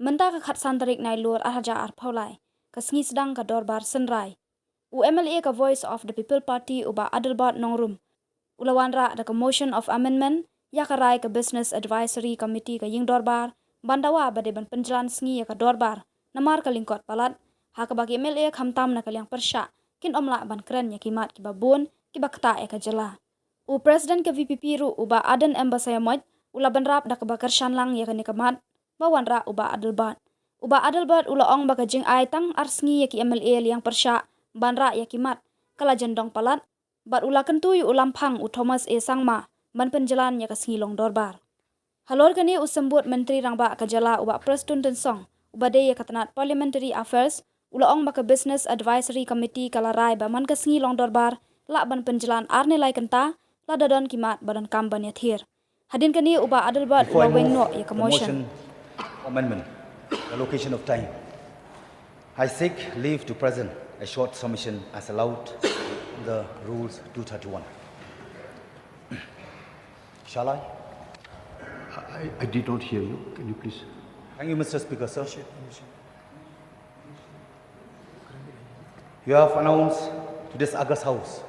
Menta ka khat sandarik nai lur araja arpaulai, ka Sngi sedang ka Dorbar senrai. U MLA ka Voice of the People Party uba Adelbert nongrum. Ulawanra ada ka Motion of Amendment, ya ka rai ka Business Advisory Committee ka Ying Dorbar, bandawa bade ban penjalan Sngi ya ka Dorbar, namar ka lingkot Palat, ha ka bagi MLA khamtam na kaliang persya, kin omla ban keren ya kimat ki babun, ki bakta ya ka jela. U President ka VPP ru uba Aden Embasayamot, ula banrap da ka bakar shanlang ya ka nikamat, bawanra uba Adelbert. Uba Adelbert ula ong baka jing ay tang Sngi ya ki MLA liang persya, banra ya kimat, kala jendong Palat, bat ula kentuy ulam pang u Thomas A. Sangma, ban penjalan ya ka Sngi long Dorbar. Halor kani usembut Menteri Rangba ka jala uba Preston Tensong, uba de ya katanat Parliamentary Affairs, ula ong baka Business Advisory Committee kala rai ba man ka Sngi long Dorbar, la ban penjalan arne lai kenta, la dadon kimat badan kamban ya thir. Hadin kani uba Adelbert ula wengno ya ka motion. Amendment, allocation of time. I seek leave to present a short submission as allowed in the Rules 231. Shall I? I did not hear you. Can you please? Thank you, Mr. Speaker, sir. You have announced to this August House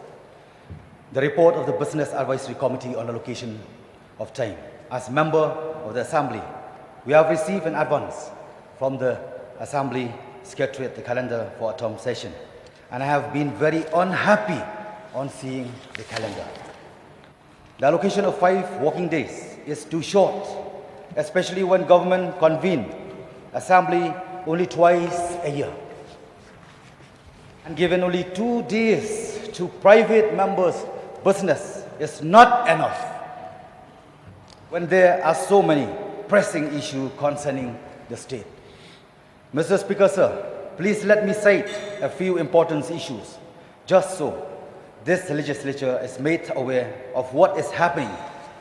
the report of the Business Advisory Committee on allocation of time. As member of the Assembly, we have received in advance from the Assembly Secretariat the calendar for a term session, and I have been very unhappy on seeing the calendar. The allocation of 5 working days is too short, especially when government convene Assembly only twice a year. And given only 2 days to private members' business is not enough when there are so many pressing issues concerning the state. Mr. Speaker, sir, please let me cite a few important issues, just so this legislature is made aware of what is happening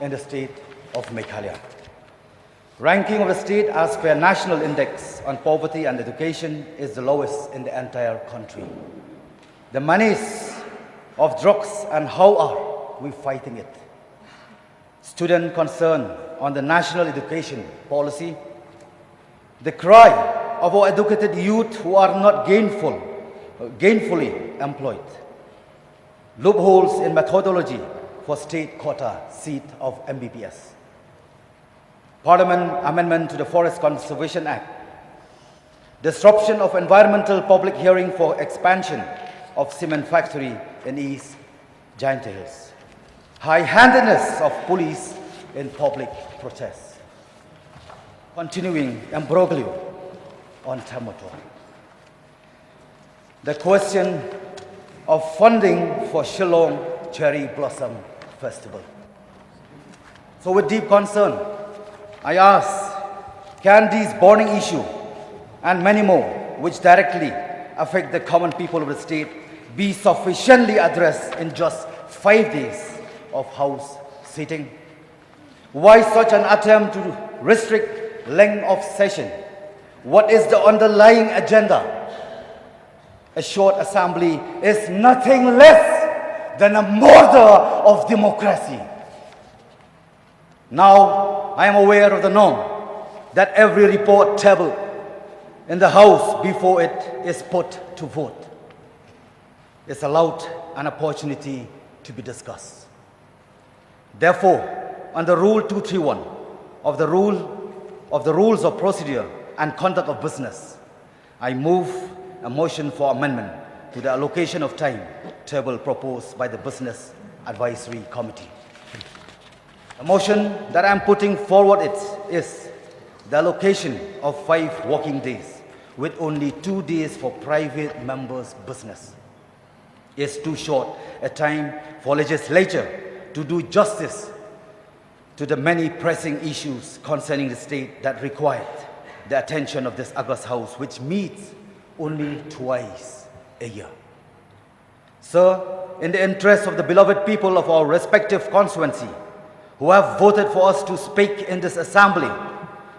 in the state of Meghalaya. Ranking of the state as per National Index on Poverty and Education is the lowest in the entire country. The menace of drugs, and how are we fighting it? Student concern on the national education policy, the cry of our educated youth who are not gainfully employed, loopholes in methodology for state quota seat of MBBS, Parliament amendment to the Forest Conservation Act, disruption of environmental public hearing for expansion of cement factory in East Giant Hills, high-handedness of police in public protests, continuing imbroglio on Tamato, the question of funding for Shillong Cherry Blossom Festival. So with deep concern, I ask, can these burning issues and many more which directly affect the common people of the state be sufficiently addressed in just 5 days of House sitting? Why such an attempt to restrict length of session? What is the underlying agenda? A short assembly is nothing less than a murder of democracy. Now, I am aware of the norm that every report tabled in the House before it is put to vote is allowed an opportunity to be discussed. Therefore, under Rule 231 of the Rules of Procedure and Conduct of Business, I move a motion for amendment to the allocation of time table proposed by the Business Advisory Committee. The motion that I am putting forward is the allocation of 5 working days with only 2 days for private members' business. It's too short a time for legislature to do justice to the many pressing issues concerning the state that required the attention of this August House, which meets only twice a year. Sir, in the interest of the beloved people of our respective constituency who have voted for us to speak in this assembly,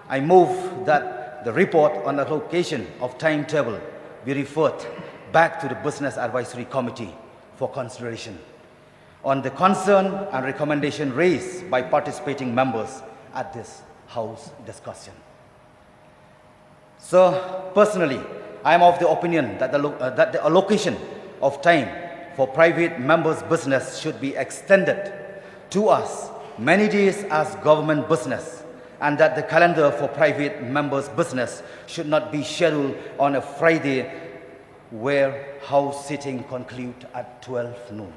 I move that the report on the allocation of timetable be referred back to the Business Advisory Committee for consideration on the concern and recommendation raised by participating members at this House discussion. So, personally, I am of the opinion that that the allocation of time for private members' business should be extended to us many days as government business, and that the calendar for private members' business should not be scheduled on a Friday where House sitting conclude at 12 noon.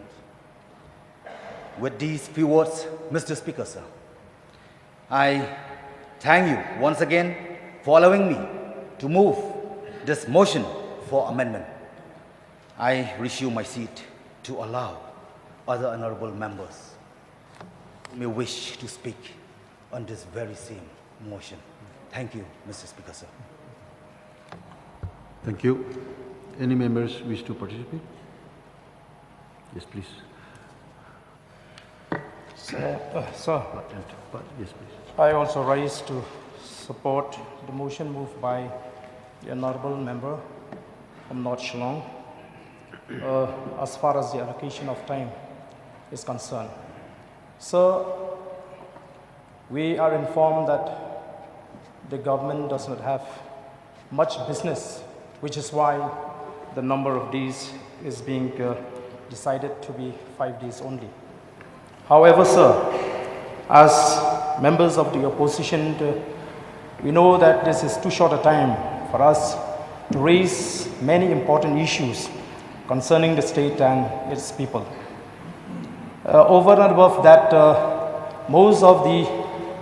With these few words, Mr. Speaker, sir, I thank you once again for allowing me to move this motion for amendment. I resume my seat to allow other honorable members who may wish to speak on this very same motion. Thank you, Mr. Speaker, sir. Thank you. Any members wish to participate? Yes, please. Sir, Yes, please. I also rise to support the motion moved by the honorable member from North Shillong as far as the allocation of time is concerned. Sir, we are informed that the government does not have much business, which is why the number of days is being decided to be 5 days only. However, sir, as members of the opposition, we know that this is too short a time for us to raise many important issues concerning the state and its people. Over and above that, most of the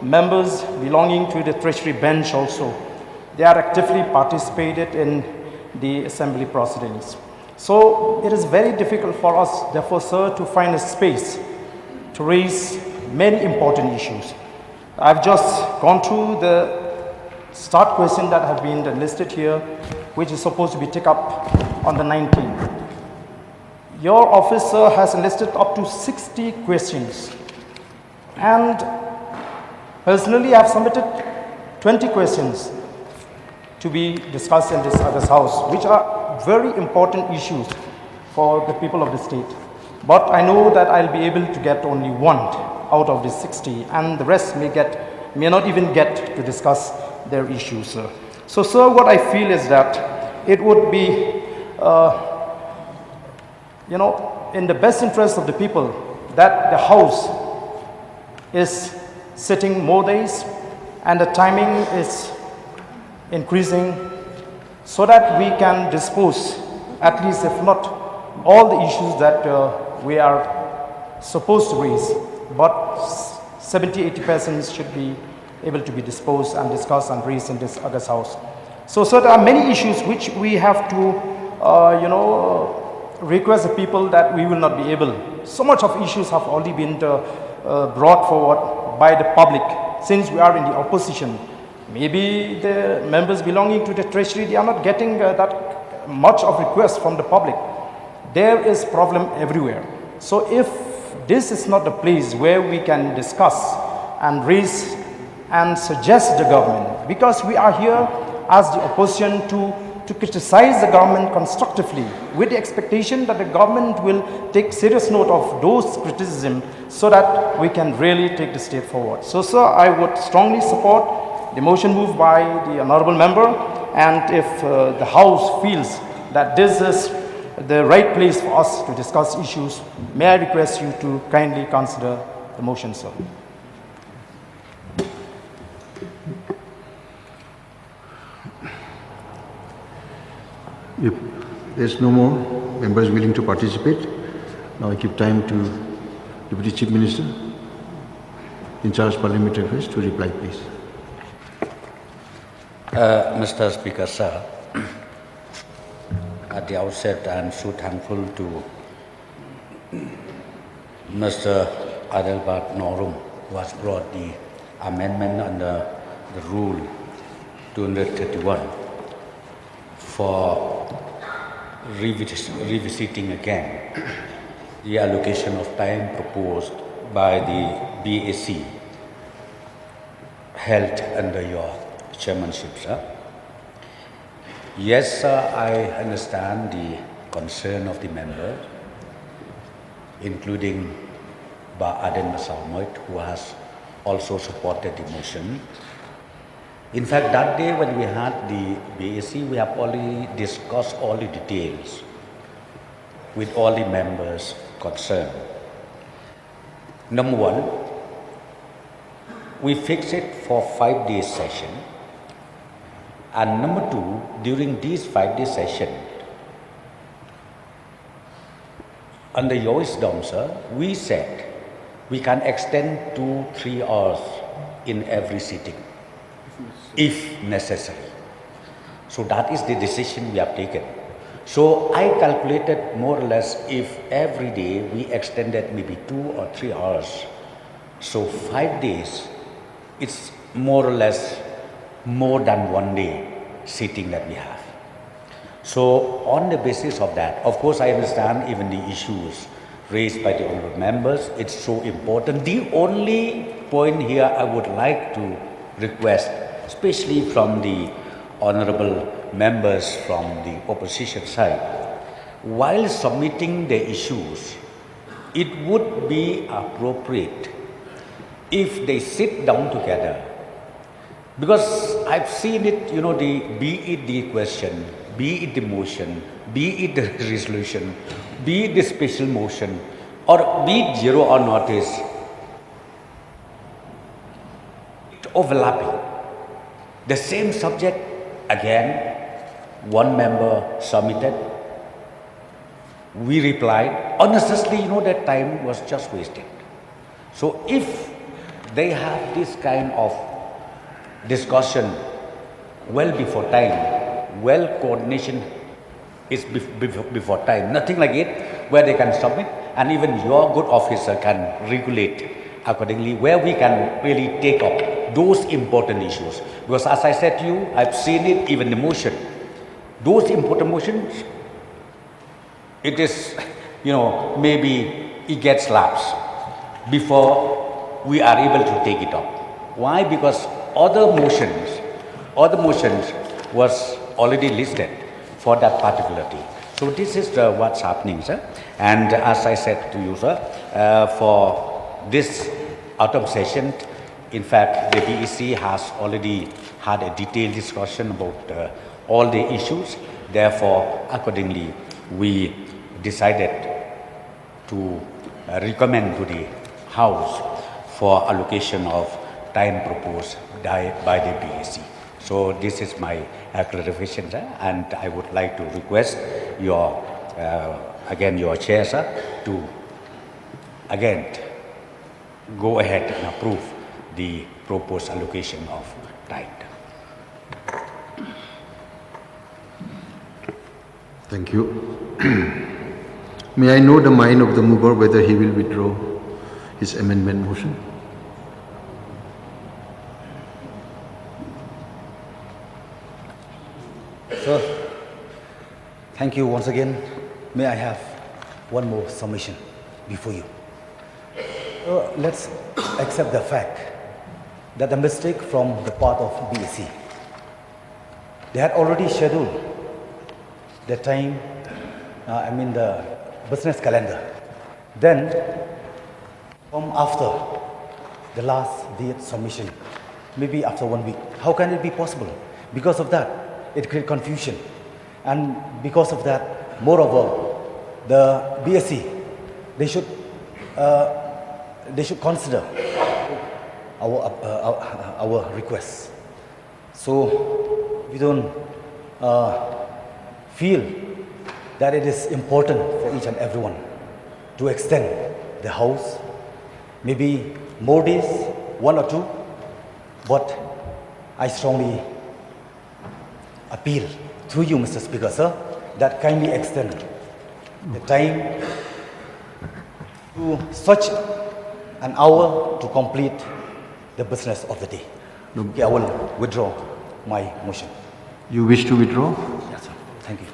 members belonging to the Treasury bench also, they are actively participated in the assembly proceedings. So it is very difficult for us, therefore, sir, to find a space to raise many important issues. I've just gone through the start question that have been listed here, which is supposed to be taken up on the 19th. Your officer has listed up to 60 questions, and personally I have submitted 20 questions to be discussed in this other house, which are very important issues for the people of the state. But I know that I'll be able to get only one out of the 60, and the rest may not even get to discuss their issues, sir. So, sir, what I feel is that it would be, in the best interest of the people that the House is sitting more days and the timing is increasing so that we can dispose, at least if not all the issues that we are supposed to raise, but 70–80% should be able to be disposed and discussed and raised in this August House. So, sir, there are many issues which we have to, request the people that we will not be able. So much of issues have already been brought forward by the public since we are in the opposition. Maybe the members belonging to the Treasury, they are not getting that much of requests from the public. There is problem everywhere. So if this is not the place where we can discuss and raise and suggest the government, because we are here as the opposition to criticize the government constructively with the expectation that the government will take serious note of those criticisms so that we can really take the state forward. So, sir, I would strongly support the motion moved by the honorable member, and if the House feels that this is the right place for us to discuss issues, may I request you to kindly consider the motion, sir. If there's no more members willing to participate, now I give time to Deputy Chief Minister in charge of Parliamentary Affairs to reply, please. Mr. Speaker, sir, at the outset, I am so thankful to Mr. Adelbert Norum, who has brought the amendment under the Rule 231 for revisiting again the allocation of time proposed by the BAC held under your chairmanship, sir. Yes, sir, I understand the concern of the members, including Adelbert, who has also supported the motion. In fact, that day when we had the BAC, we have already discussed all the details with all the members concerned. Number one, we fixed it for 5 days session. And number two, during this 5-day session, under your wisdom, sir, we said we can extend 2-3 hours in every sitting, if necessary. So that is the decision we have taken. So I calculated more or less if every day we extended maybe 2 or 3 hours. So 5 days, it's more or less more than 1 day sitting that we have. So on the basis of that, of course I understand even the issues raised by the honorable members, it's so important. The only point here I would like to request, especially from the honorable members from the opposition side, while submitting the issues, it would be appropriate if they sit down together. Because I've seen it, be it the question, be it the motion, be it the resolution, be it the special motion, or be it zero or notice, overlapping. The same subject, again, one member submitted, we replied, unnecessarily, that time was just wasted. So if they have this kind of discussion well before time, well coordination is before time, nothing like it, where they can submit and even your good officer can regulate accordingly, where we can really take up those important issues. Because as I said to you, I've seen it, even the motion, those important motions, it is, maybe it gets lapsed before we are able to take it up. Why? Because other motions was already listed for that particular day. So this is what's happening, sir. And as I said to you, sir, for this autumn session, in fact, the BEC has already had a detailed discussion about all the issues. Therefore, accordingly, we decided to recommend to the House for allocation of time proposed by the BAC. So this is my clarification, sir, and I would like to request your, again, your chair, sir, to again go ahead and approve the proposed allocation of time. Thank you. May I know the mind of the mover whether he will withdraw his amendment motion? Sir, thank you once again. May I have one more submission before you? Let's accept the fact that the mistake from the part of BAC. They had already scheduled the time, the business calendar. Then, from after the last date submission, maybe after 1 week, how can it be possible? Because of that, it creates confusion. And because of that, moreover, the BSc, they should consider our requests. So we don't feel that it is important for each and everyone to extend the house, maybe more days, 1 or 2, but I strongly appeal through you, Mr. Speaker, sir, that kindly extend the time to such an hour to complete the business of the day. Okay, I will withdraw my motion. You wish to withdraw? Yes, sir. Thank you.